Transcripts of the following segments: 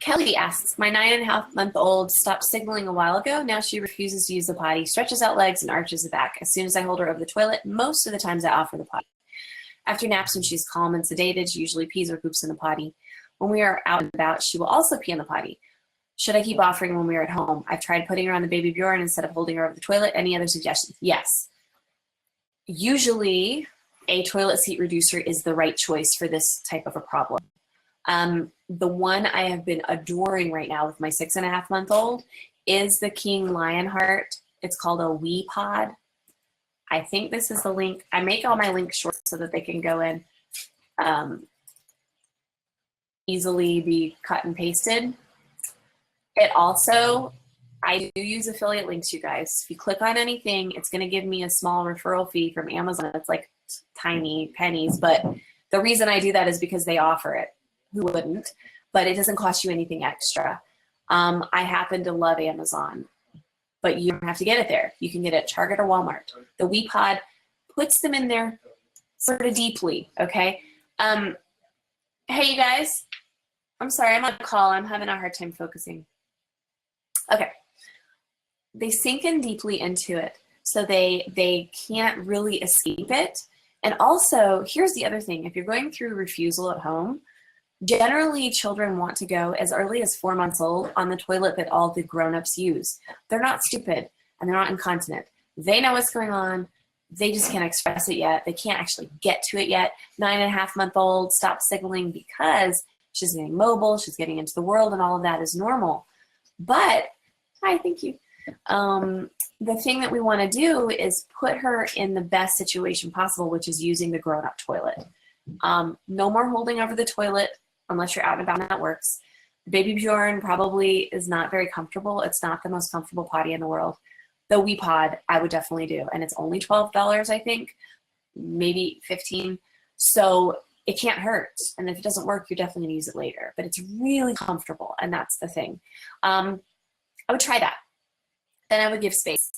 Kelly asks, my 9.5-month-old stopped signaling a while ago. Now she refuses to use the potty, stretches out legs and arches the back. As soon as I hold her over the toilet, most of the times I offer the potty. After naps when she's calm and sedated, she usually pees or poops in the potty. When we are out and about, she will also pee in the potty. Should I keep offering when we are at home? I've tried putting her on the baby Bjorn instead of holding her over the toilet. Any other suggestions? Yes. Usually, a toilet seat reducer is the right choice for this type of a problem. The one I have been adoring right now with my 6.5-month-old is the King Lionheart. It's called a Wee Pod. I think this is the link. I make all my links short so that they can go in, easily be cut and pasted. It also, I do use affiliate links, you guys. If you click on anything, it's going to give me a small referral fee from Amazon. It's like tiny pennies, but the reason I do that is because they offer it. Who wouldn't? But it doesn't cost you anything extra. I happen to love Amazon, but you don't have to get it there. You can get it at Target or Walmart. The Wee Pod puts them in there sort of deeply, okay? Hey, you guys. I'm sorry, I'm on a call. I'm having a hard time focusing. Okay. They sink in deeply into it, so they can't really escape it. And also, here's the other thing. If you're going through refusal at home, generally children want to go as early as 4 months old on the toilet that all the grown-ups use. They're not stupid and they're not incontinent. They know what's going on. They just can't express it yet. They can't actually get to it yet. 9.5-month-old stopped signaling because she's getting mobile, she's getting into the world, and all of that is normal. But, hi, thank you. The thing that we want to do is put her in the best situation possible, which is using the grown-up toilet. No more holding over the toilet unless you're out and about and that works. Baby Bjorn probably is not very comfortable. It's not the most comfortable potty in the world. The Wee Pod, I would definitely do. And it's only $12, I think, maybe $15. So it can't hurt. And if it doesn't work, you're definitely gonna use it later. But it's really comfortable, and that's the thing. I would try that. Then I would give space.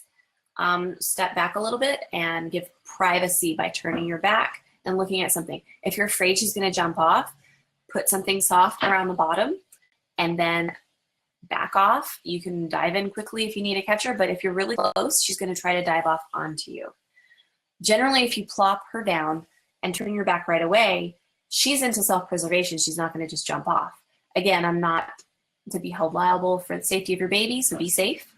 Step back a little bit and give privacy by turning your back and looking at something. If you're afraid she's gonna jump off, put something soft around the bottom and then back off. You can dive in quickly if you need a catcher, but if you're really close, she's gonna try to dive off onto you. Generally, if you plop her down and turn your back right away, she's into self-preservation. She's not gonna just jump off. Again, I'm not to be held liable for the safety of your baby, so be safe.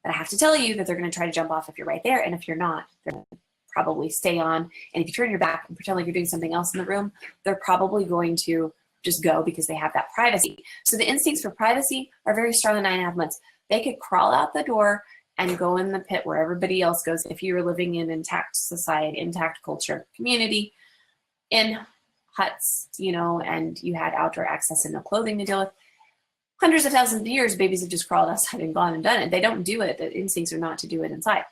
But I have to tell you that they're gonna try to jump off if you're right there, and if you're not, they're gonna probably stay on. And if you turn your back and pretend like you're doing something else in the room, they're probably going to just go because they have that privacy. So the instincts for privacy are very strong in 9.5 months. They could crawl out the door and go in the pit where everybody else goes if you were living in intact society, intact culture, community, in huts, you know, and you had outdoor access and no clothing to deal with. Hundreds of thousands of years, babies have just crawled outside and gone and done it. They don't do it. The instincts are not to do it inside.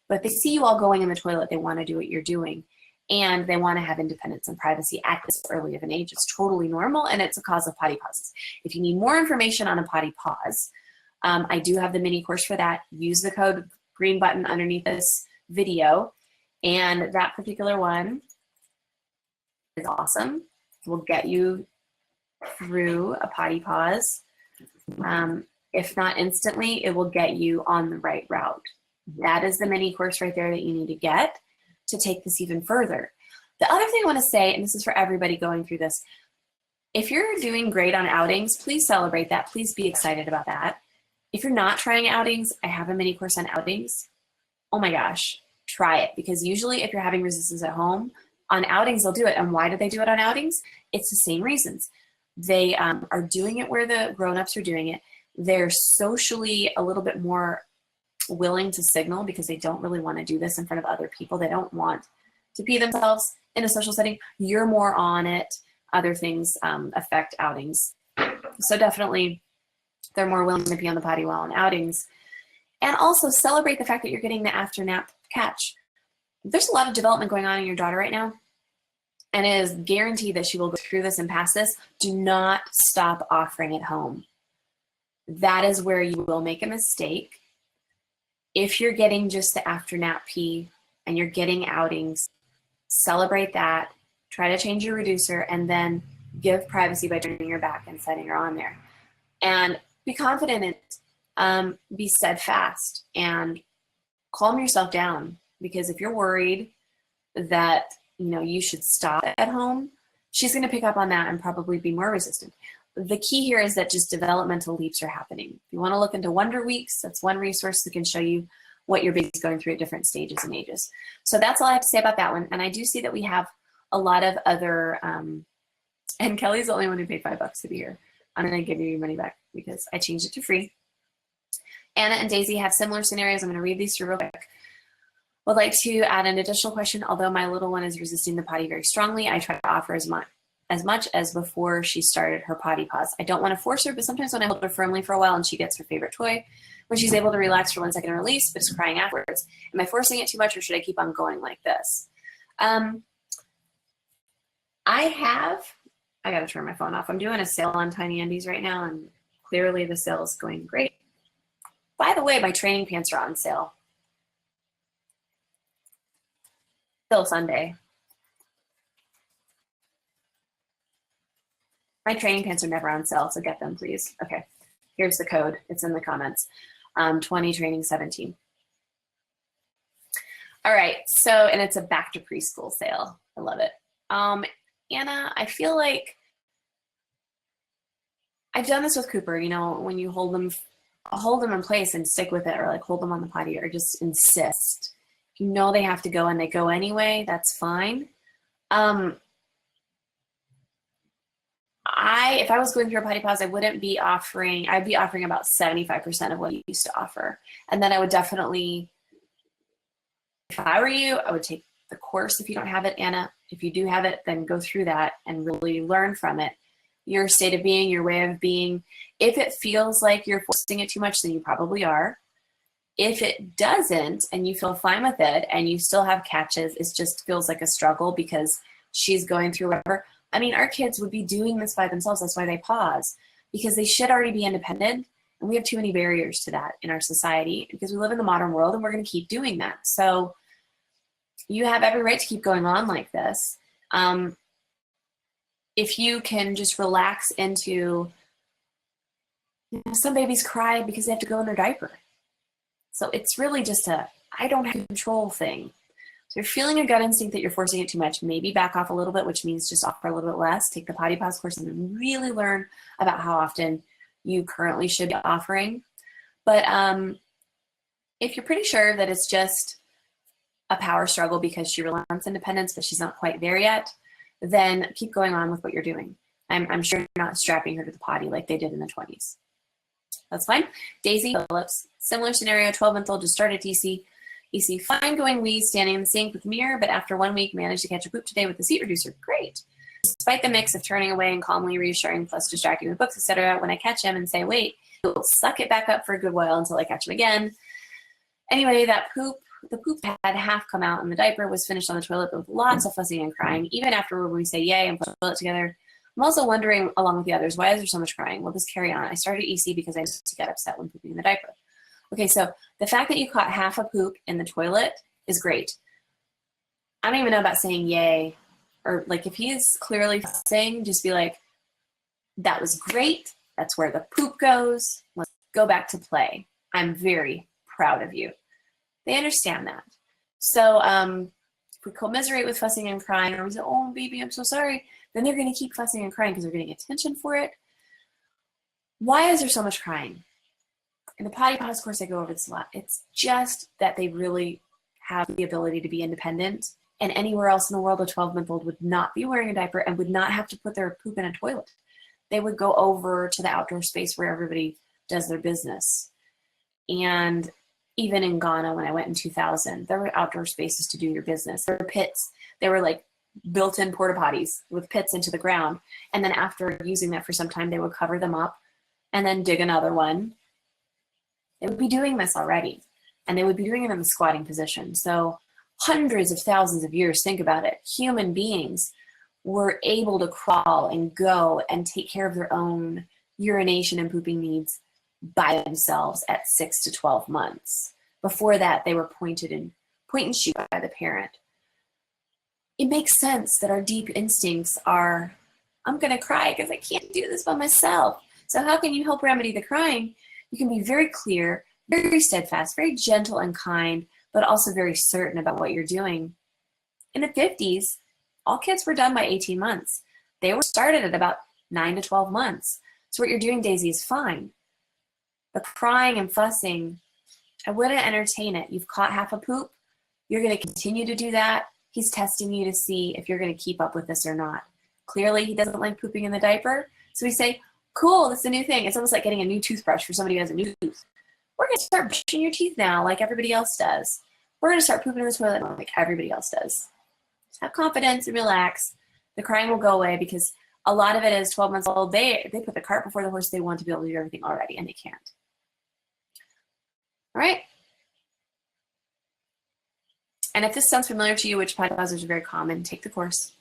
But they see you all going in the toilet, they want to do what you're doing, and they want to have independence and privacy at this early of an age. It's totally normal, and it's a cause of potty pauses. If you need more information on a potty pause, I do have the mini course for that. Use the code green button underneath this video, and that particular one is awesome. Will get you through a potty pause. If not instantly, it will get you on the right route. That is the mini course right there that you need to get to take this even further. The other thing I want to say, and this is for everybody going through this, if you're doing great on outings, please celebrate that. Please be excited about that. If you're not trying outings, I have a mini course on outings. Oh my gosh, try it, because usually if you're having resistance at home, on outings they'll do it. And why do they do it on outings? It's the same reasons. They are doing it where the grown-ups are doing it. They're socially a little bit more willing to signal because they don't really want to do this in front of other people. They don't want to pee themselves in a social setting. You're more on it. Other things affect outings. So definitely they're more willing to pee on the potty while on outings. And also celebrate the fact that you're getting the after nap catch. There's a lot of development going on in your daughter right now, and it is guaranteed that she will go through this and pass this. Do not stop offering at home. That is where you will make a mistake. If you're getting just the after nap pee and you're getting outings, celebrate that, try to change your reducer, and then give privacy by turning your back and setting her on there. and be confident in it. Be steadfast and calm yourself down, because if you're worried that you should stop at home, she's going to pick up on that and probably be more resistant. The key here is that just developmental leaps are happening. If you want to look into Wonder Weeks, that's one resource that can show you what your baby's going through at different stages and ages. So that's all I have to say about that one. And I do see that we have a lot of other, and Kelly's the only one who paid $5 to be here. I'm going to give you your money back because I changed it to free. Anna and Daisy have similar scenarios. I'm going to read these through real quick. Would like to add an additional question. Although my little one is resisting the potty very strongly, I try to offer as much as before she started her potty pause. I don't want to force her, but sometimes when I hold her firmly for a while and she gets her favorite toy, when she's able to relax for 1 second and release, but is crying afterwards, am I forcing it too much, or should I keep on going like this? I got to turn my phone off. I'm doing a sale on Tiny Undies right now, and clearly the sale is going great. By the way, my training pants are on sale. Till Sunday. My training pants are never on sale, so get them, please. Okay, here's the code. It's in the comments. 20 training 17. All right, so, and it's a back to preschool sale. I love it. Anna, I feel like I've done this with Cooper, when you hold them in place and stick with it, or like hold them on the potty, or just insist. They have to go and they go anyway, that's fine. If I was going through a potty pause, I'd be offering about 75% of what you used to offer. And then I would definitely, if I were you, I would take the course if you don't have it, Anna. If you do have it, then go through that and really learn from it. Your state of being, your way of being. If it feels like you're forcing it too much, then you probably are. If it doesn't, and you feel fine with it, and you still have catches, it just feels like a struggle because she's going through whatever. I mean, our kids would be doing this by themselves. That's why they pause, because they should already be independent. And we have too many barriers to that in our society because we live in the modern world, and we're going to keep doing that. So you have every right to keep going on like this. If you can just relax into, some babies cry because they have to go in their diaper. So it's really just I don't have control thing. So you're feeling a gut instinct that you're forcing it too much, maybe back off a little bit, which means just offer a little bit less, take the potty pause course, and then really learn about how often you currently should be offering. But if you're pretty sure that it's just a power struggle because she really wants independence, but she's not quite there yet, then keep going on with what you're doing. I'm sure you're not strapping her to the potty like they did in the 20s. That's fine. Daisy Phillips, similar scenario, 12-month-old, just started EC. EC, fine going wee, standing in the sink with mirror, but after 1 week managed to catch a poop today with the seat reducer. Great. Despite the mix of turning away and calmly reassuring plus distracting with books, etc., when I catch him and say, wait, he'll suck it back up for a good while until I catch him again. Anyway, the poop had half come out and the diaper was finished on the toilet with lots of fussing and crying. Even after when we say yay and put the toilet together, I'm also wondering, along with the others, why is there so much crying? Will this carry on? I started EC because I used to get upset when pooping in the diaper. Okay, so the fact that you caught half a poop in the toilet is great. I don't even know about saying yay, or like if he's clearly fussing, just be like, that was great. That's where the poop goes. Let's go back to play. I'm very proud of you. They understand that. So if we commiserate with fussing and crying, or we say, oh, baby, I'm so sorry, then they're going to keep fussing and crying because they're getting attention for it. Why is there so much crying? In the potty pause course, I go over this a lot. It's just that they really have the ability to be independent, and anywhere else in the world, a 12-month-old would not be wearing a diaper and would not have to put their poop in a toilet. They would go over to the outdoor space where everybody does their business. And even in Ghana, when I went in 2000, there were outdoor spaces to do your business. There were pits. They were like built-in porta potties with pits into the ground. And then after using that for some time, they would cover them up and then dig another one. They would be doing this already. And they would be doing it in the squatting position. So hundreds of thousands of years, think about it, human beings were able to crawl and go and take care of their own urination and pooping needs by themselves at 6 to 12 months. Before that, they were point and shoot by the parent. It makes sense that our deep instincts are, I'm going to cry because I can't do this by myself. So how can you help remedy the crying? You can be very clear, very steadfast, very gentle and kind, but also very certain about what you're doing. In the 50s, all kids were done by 18 months. They were started at about 9 to 12 months. So what you're doing, Daisy, is fine. The crying and fussing, I wouldn't entertain it. You've caught half a poop. You're going to continue to do that. He's testing you to see if you're going to keep up with this or not. Clearly, he doesn't like pooping in the diaper. So we say, cool, that's a new thing. It's almost like getting a new toothbrush for somebody who has a new tooth. We're going to start brushing your teeth now like everybody else does. We're going to start pooping in the toilet like everybody else does. Just have confidence and relax. The crying will go away because a lot of it is 12 months old. They put the cart before the horse. They want to be able to do everything already, and they can't. All right. And if this sounds familiar to you, which potty pausers are very common, take the course.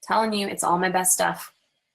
I'm telling you, it's all my best stuff.